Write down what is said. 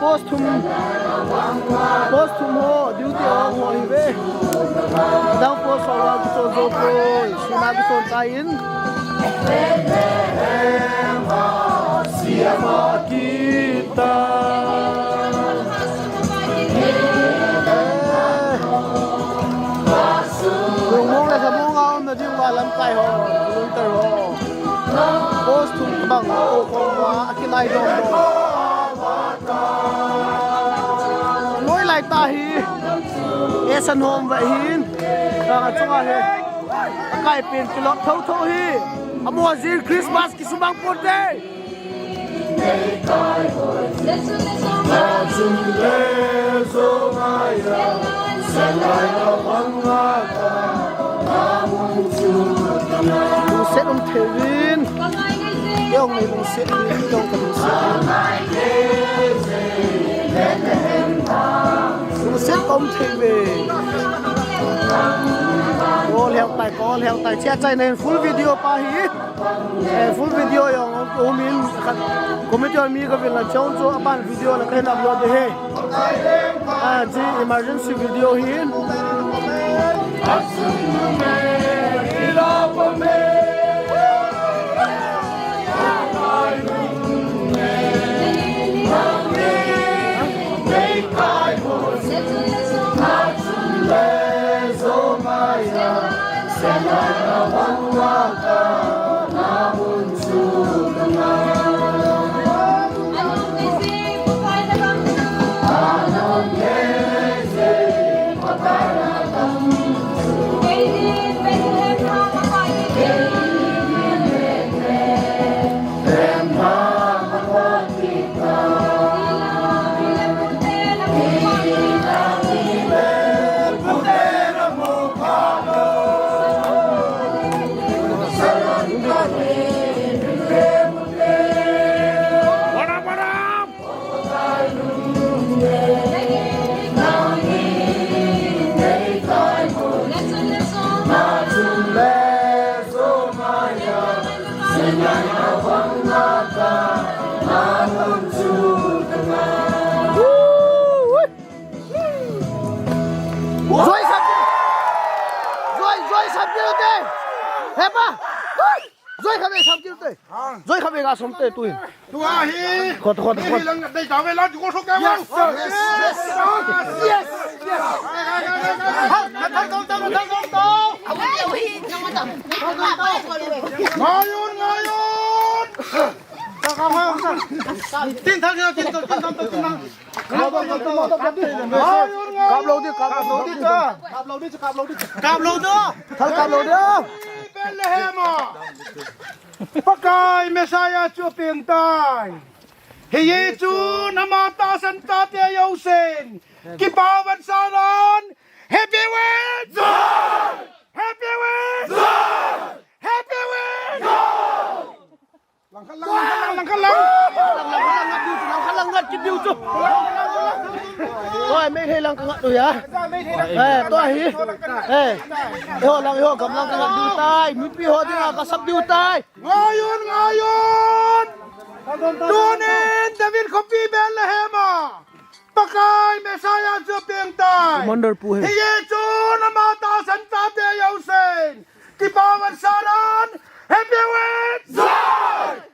post thum ho duty on ho hi ve dang post so la so zo pro sima bi ton ta in siama kita lung mong la sa mong ang na ding wa lam kai ho lung ter ho post thum bang o ko wa akinai dong do lối lại ta hi esan hom vậy hin ka chunga he kai pin kilot thau thau hi amo zir Christmas ki subang pote set thevin yong ni bung set ni dong ka bung set bông thevin có leo tay chia chạy nên full video pa hi full video yong omin committee mi ka vela chong cho apan video la kai upload de he ji emergency video hin rồi không về gà sống tê tôi còn đây cháu về lo chúng con số kéo yes tin thằng kia tin cặp lâu đi cặp lâu đi Pakai Messiah chúa tiền tài Hãy Giê-xu namata santa te yosen Ki bawan saran Happy Week Happy Week Happy Week Lang ngắt cái điều chứ tôi mấy thầy lang ngắt rồi à tôi hi họ lang cầm lang ngắt điều tai mi pi họ thì là có sắp điều tai ngayon Tunin David Kopi Bethlehem Pakai Messiah chúa tiền tài wonderful Hãy Giê-xu namata santa te yosen Ki bawan saran Happy Week